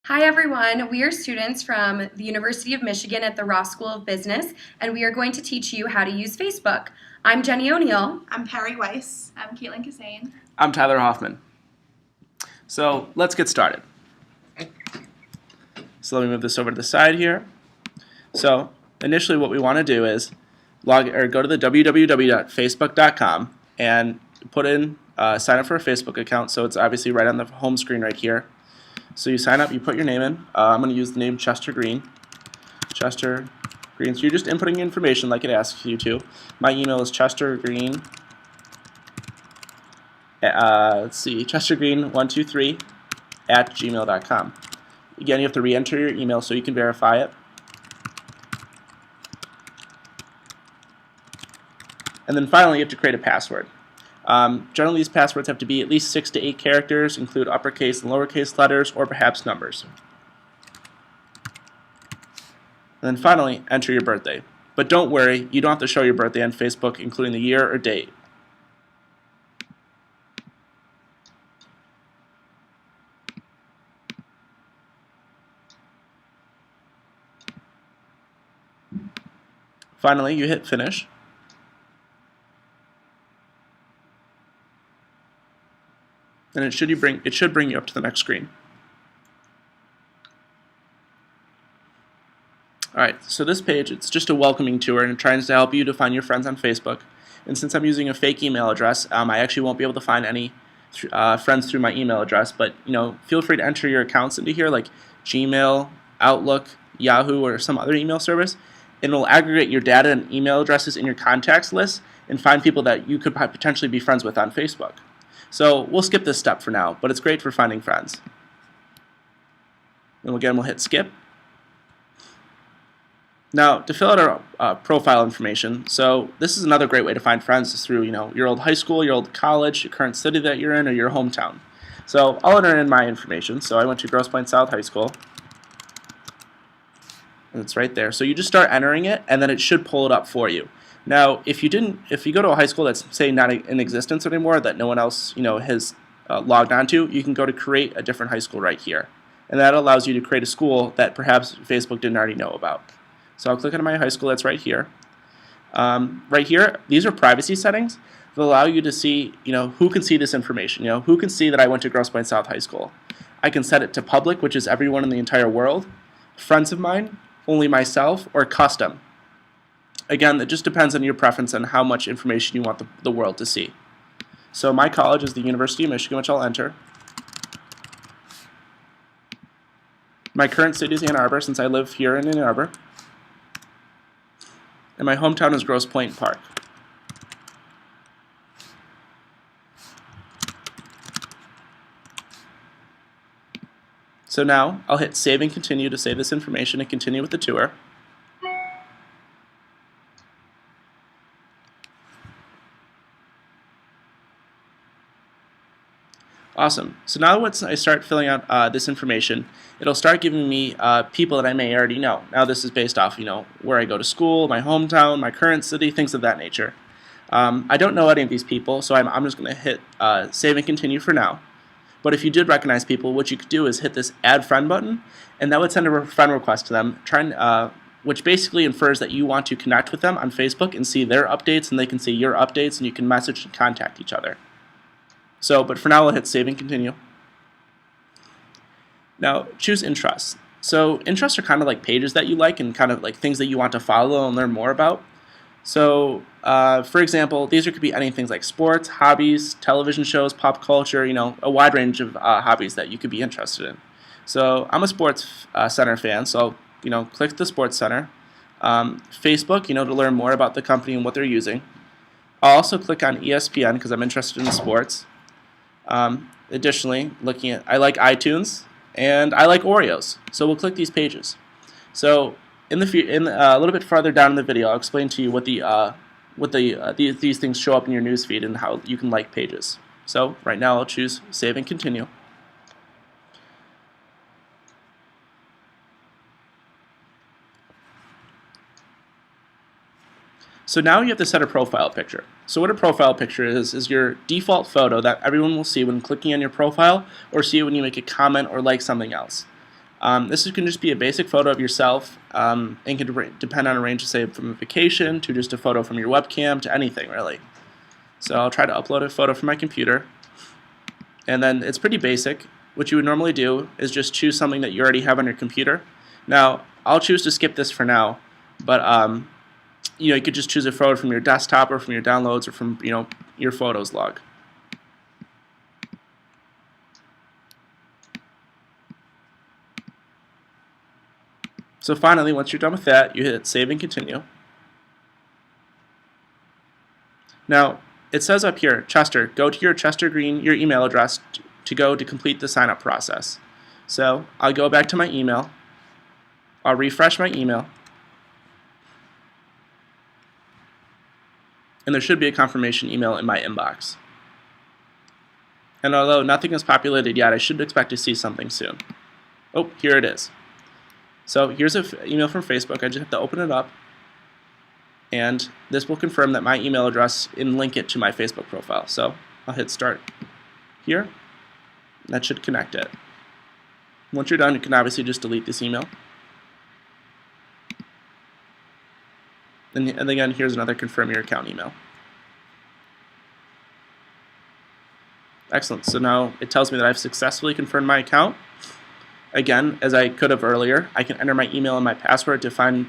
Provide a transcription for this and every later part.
Hi everyone, we are students from the University of Michigan at the Ross School of Business, and we are going to teach you how to use Facebook. I'm Jenny O'Neill. I'm Perry Weiss. I'm Caitlin Kassane. I'm Tyler Hoffman. So let's get started. So let me move this over to the side here. So initially what we want to do is go to the www.facebook.com and put in sign up for a Facebook account. So it's obviously right on the home screen right here. So you sign up, you put your name in. I'm going to use the name Chester Green. Chester Green. So you're just inputting information like it asks you to. My email is chestergreen. chestergreen123 at gmail.com. Again, you have to re-enter your email so you can verify it. And then finally, you have to create a password. Generally, these passwords have to be at least 6 to 8 characters, include uppercase and lowercase letters, or perhaps numbers. And then finally, enter your birthday. But don't worry, you don't have to show your birthday on Facebook, including the year or date. Finally, you hit finish. And it should bring you up to the next screen. Alright, so this page, it's just a welcoming tour and it tries to help you to find your friends on Facebook. And since I'm using a fake email address, I actually won't be able to find any friends through my email address, but feel free to enter your accounts into here like Gmail, Outlook, Yahoo, or some other email service. And it'll aggregate your data and email addresses in your contacts list and find people that you could potentially be friends with on Facebook. So we'll skip this step for now, but it's great for finding friends. And again, we'll hit skip. Now, to fill out our profile information, so this is another great way to find friends is through your old high school, your old college, your current city that you're in, or your hometown. So I'll enter in my information. So I went to Grosse Pointe South High School. And it's right there. So you just start entering it, and then it should pull it up for you. Now, if you go to a high school that's, say, not in existence anymore, that no one else has logged onto, you can go to create a different high school right here. And that allows you to create a school that perhaps Facebook didn't already know about. So I'll click on my high school that's right here. Right here, these are privacy settings that allow you to see who can see this information. Who can see that I went to Grosse Pointe South High School. I can set it to public, which is everyone in the entire world, friends of mine, only myself, or custom. Again, it just depends on your preference and how much information you want the world to see. So my college is the University of Michigan, which I'll enter. My current city is Ann Arbor, since I live here in Ann Arbor. And my hometown is Grosse Pointe Park. So now I'll hit save and continue to save this information and continue with the tour. Awesome. So now once I start filling out this information, it'll start giving me people that I may already know. Now this is based off where I go to school, my hometown, my current city, things of that nature. I don't know any of these people, so I'm just going to hit save and continue for now. But if you did recognize people, what you could do is hit this add friend button, and that would send a friend request to them, which basically infers that you want to connect with them on Facebook and see their updates, and they can see your updates, and you can message and contact each other. But for now, we'll hit save and continue. Now, choose interests. So interests are kind of like pages that you like and kind of like things that you want to follow and learn more about. So, for example, these could be anything like sports, hobbies, television shows, pop culture, a wide range of hobbies that you could be interested in. So I'm a Sports Center fan, so click the Sports Center. Facebook, to learn more about the company and what they're using. I'll also click on ESPN because I'm interested in sports. Additionally, I like iTunes and I like Oreos, so we'll click these pages. So a little bit farther down in the video, I'll explain to you what these things show up in your newsfeed and how you can like pages. So right now, I'll choose save and continue. So now you have to set a profile picture. So what a profile picture is your default photo that everyone will see when clicking on your profile or see it when you make a comment or like something else. This can just be a basic photo of yourself, and can depend on a range of, say, from a vacation to just a photo from your webcam to anything, really. So I'll try to upload a photo from my computer, and then it's pretty basic. What you would normally do is just choose something that you already have on your computer. Now, I'll choose to skip this for now, but you could just choose a photo from your desktop or from your downloads or from your photos log. So finally, once you're done with that, you hit Save and Continue. Now, it says up here, Chester, go to your Chester Green, your email address to complete the sign-up process. So I'll go back to my email. I'll refresh my email. And there should be a confirmation email in my inbox. And although nothing is populated yet, I should expect to see something soon. Oh, here it is. So here's an email from Facebook. I just have to open it up. And this will confirm that my email address and link it to my Facebook profile. So I'll hit Start here. That should connect it. Once you're done, you can obviously just delete this email. And again, here's another confirm your account email. Excellent. So now it tells me that I've successfully confirmed my account. Again, as I could have earlier, I can enter my email and my password to find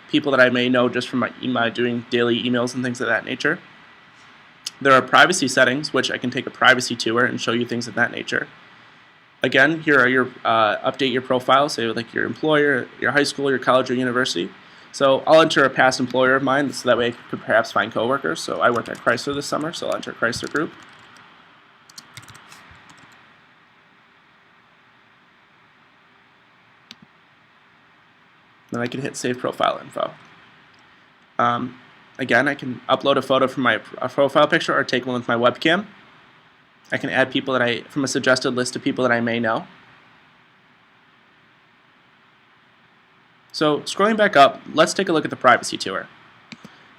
people that I may know just from my doing daily emails and things of that nature. There are privacy settings, which I can take a privacy tour and show you things of that nature. Again, here are your update your profile, say like your employer, your high school, your college, or university. So I'll enter a past employer of mine, so that way I could perhaps find coworkers. So I worked at Chrysler this summer, so I'll enter Chrysler Group. Then I can hit Save Profile Info. Again, I can upload a photo from my profile picture or take one with my webcam. I can add people from a suggested list of people that I may know. So scrolling back up, let's take a look at the privacy tour.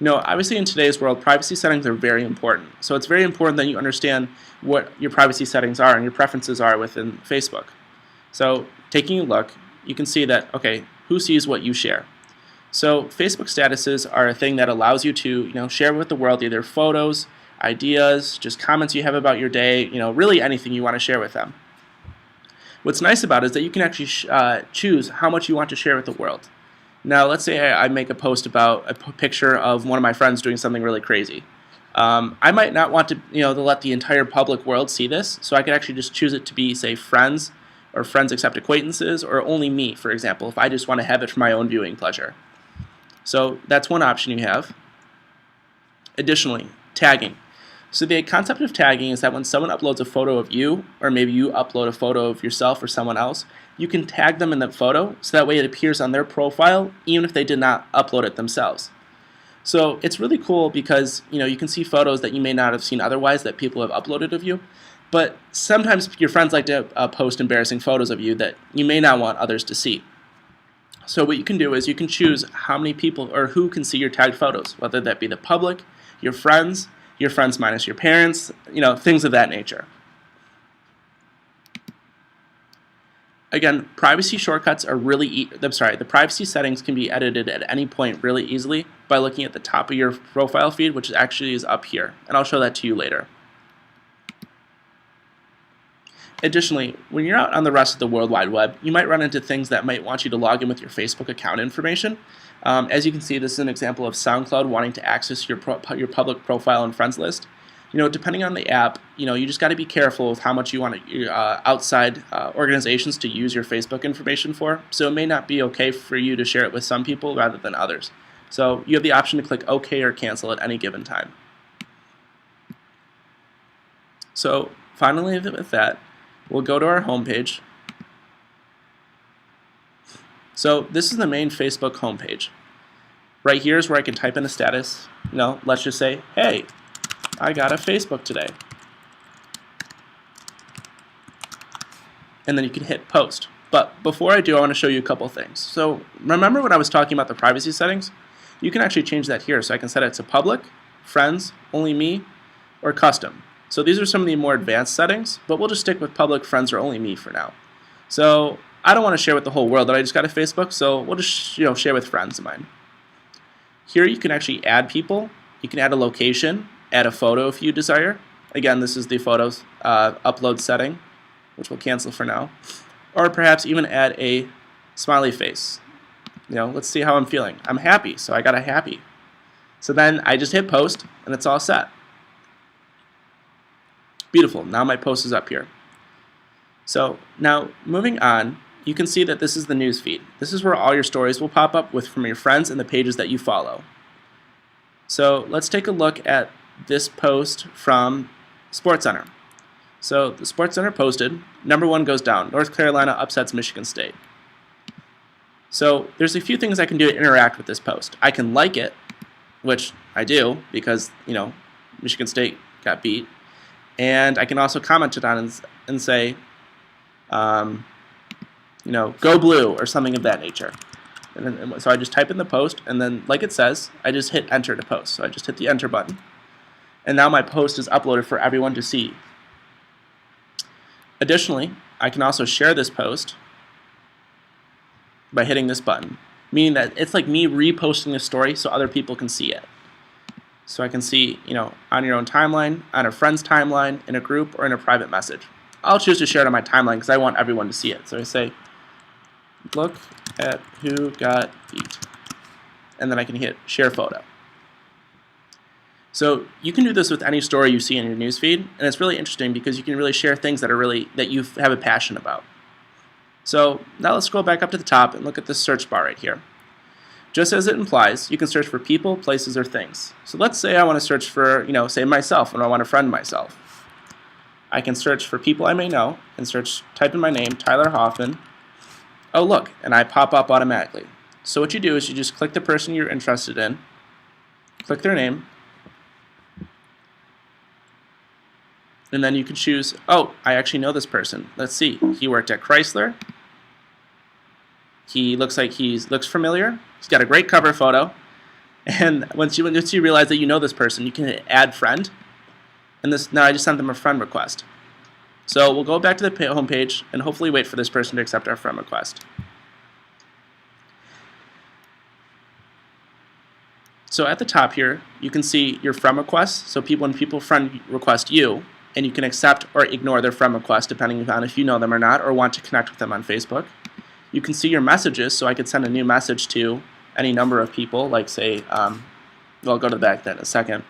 Obviously in today's world, privacy settings are very important. So it's very important that you understand what your privacy settings are and your preferences are within Facebook. So taking a look, you can see that, okay, who sees what you share? So Facebook statuses are a thing that allows you to share with the world either photos, ideas, just comments you have about your day, really anything you want to share with them. What's nice about it is that you can actually choose how much you want to share with the world. Now, let's say I make a post about a picture of one of my friends doing something really crazy. I might not want to let the entire public world see this, so I could actually just choose it to be, say, friends, or friends except acquaintances, or only me, for example, if I just want to have it for my own viewing pleasure. So that's one option you have. Additionally, tagging. So the concept of tagging is that when someone uploads a photo of you, or maybe you upload a photo of yourself or someone else, you can tag them in the photo, so that way it appears on their profile, even if they did not upload it themselves. So it's really cool because you can see photos that you may not have seen otherwise that people have uploaded of you. But sometimes your friends like to post embarrassing photos of you that you may not want others to see. So what you can do is you can choose how many people or who can see your tagged photos, whether that be the public, your friends minus your parents, things of that nature. Again, privacy shortcuts are the privacy settings can be edited at any point really easily by looking at the top of your profile feed, which actually is up here, and I'll show that to you later. Additionally, when you're out on the rest of the World Wide Web, you might run into things that might want you to log in with your Facebook account information. As you can see, this is an example of SoundCloud wanting to access your public profile and friends list. Depending on the app, you just got to be careful with how much you want outside organizations to use your Facebook information for. So it may not be okay for you to share it with some people rather than others. So you have the option to click OK or cancel at any given time. So finally with that, we'll go to our home page. So this is the main Facebook homepage. Right here is where I can type in a status. Let's just say, hey, I got a Facebook today. And then you can hit post. But before I do, I want to show you a couple things. So remember when I was talking about the privacy settings? You can actually change that here. So I can set it to public, friends, only me, or custom. So these are some of the more advanced settings, but we'll just stick with public, friends, or only me for now. So I don't want to share with the whole world that I just got a Facebook, so we'll just share with friends of mine. Here you can actually add people. You can add a location, add a photo if you desire. Again, this is the photos upload setting, which we'll cancel for now. Or perhaps even add a smiley face. Let's see how I'm feeling. I'm happy, so I got a happy. So then I just hit post, and it's all set. Beautiful. Now my post is up here. So now moving on, you can see that this is the news feed. This is where all your stories will pop up from your friends and the pages that you follow. So let's take a look at this post from SportsCenter. So the SportsCenter posted, #1 goes down. North Carolina upsets Michigan State. So there's a few things I can do to interact with this post. I can like it, which I do because, Michigan State got beat. And I can also comment it on and say, go blue or something of that nature. So I just type in the post, and then, like it says, I just hit enter to post. So I just hit the enter button. And now my post is uploaded for everyone to see. Additionally, I can also share this post by hitting this button, meaning that it's like me reposting the story so other people can see it. So I can see, on your own timeline, on a friend's timeline, in a group, or in a private message. I'll choose to share it on my timeline because I want everyone to see it. So I say, look at who got beat. And then I can hit share photo. So you can do this with any story you see in your newsfeed, and it's really interesting because you can really share things that you have a passion about. So now let's scroll back up to the top and look at this search bar right here. Just as it implies, you can search for people, places, or things. So let's say I want to search for, say myself, and I want to friend myself. I can search for people I may know and type in my name, Tyler Hoffman. Oh look, and I pop up automatically. So what you do is you just click the person you're interested in, click their name, and then you can choose, oh, I actually know this person. Let's see, he worked at Chrysler. He looks like looks familiar. He's got a great cover photo. And once you realize that you know this person, you can hit add friend. And now I just sent them a friend request. So we'll go back to the home page and hopefully wait for this person to accept our friend request. So at the top here, you can see your friend requests. So when people friend request you, and you can accept or ignore their friend request depending on if you know them or not, or want to connect with them on Facebook. You can see your messages, so I could send a new message to any number of people, like say, I'll go to the back then in a second.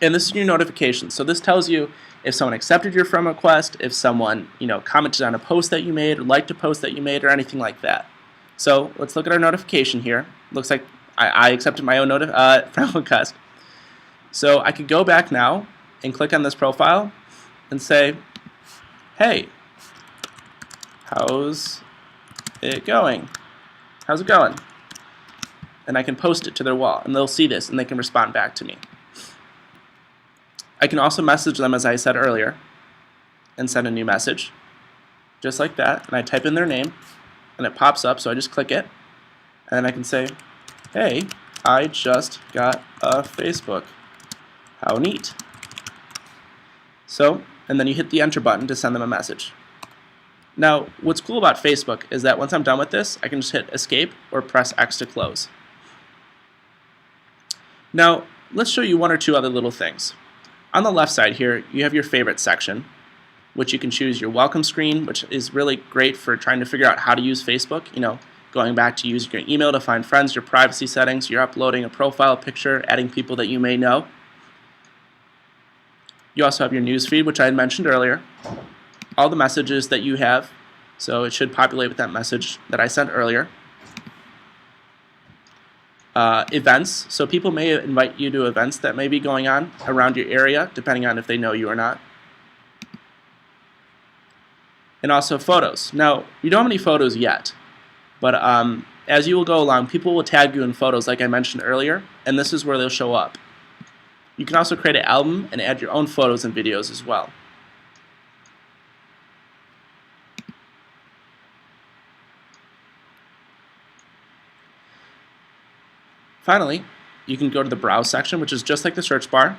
And this is your notifications. So this tells you if someone accepted your friend request, if someone commented on a post that you made, or liked a post that you made, or anything like that. So let's look at our notification here. Looks like I accepted my own friend request. So I could go back now and click on this profile and say, hey, how's it going? How's it going? And I can post it to their wall, and they'll see this, and they can respond back to me. I can also message them, as I said earlier, and send a new message, just like that. And I type in their name, and it pops up, so I just click it, and then I can say, hey, I just got a Facebook. How neat. So, and then you hit the enter button to send them a message. Now, what's cool about Facebook is that once I'm done with this, I can just hit escape or press X to close. Now, let's show you one or two other little things. On the left side here, you have your favorites section, which you can choose your welcome screen, which is really great for trying to figure out how to use Facebook. Going back to using your email to find friends, your privacy settings, you're uploading a profile picture, adding people that you may know. You also have your news feed, which I had mentioned earlier. All the messages that you have, so it should populate with that message that I sent earlier. Events, so people may invite you to events that may be going on around your area, depending on if they know you or not. And also photos. Now, you don't have any photos yet, but as you will go along, people will tag you in photos like I mentioned earlier, and this is where they'll show up. You can also create an album and add your own photos and videos as well. Finally, you can go to the browse section, which is just like the search bar.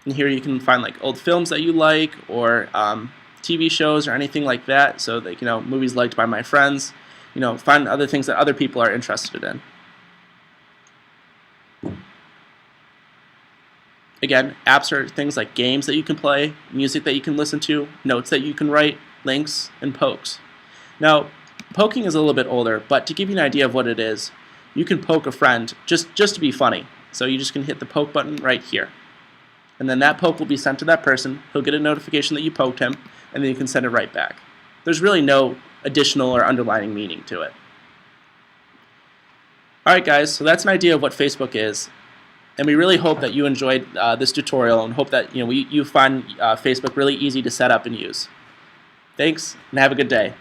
And here you can find like old films that you like, or TV shows or anything like that. So like, movies liked by my friends. Find other things that other people are interested in. Again, apps are things like games that you can play, music that you can listen to, notes that you can write, links, and pokes. Now, poking is a little bit older, but to give you an idea of what it is, you can poke a friend just to be funny. So you just can hit the poke button right here. And then that poke will be sent to that person. He'll get a notification that you poked him, and then you can send it right back. There's really no additional or underlining meaning to it. Alright guys, so that's an idea of what Facebook is. And we really hope that you enjoyed this tutorial and hope that you find Facebook really easy to set up and use. Thanks, and have a good day.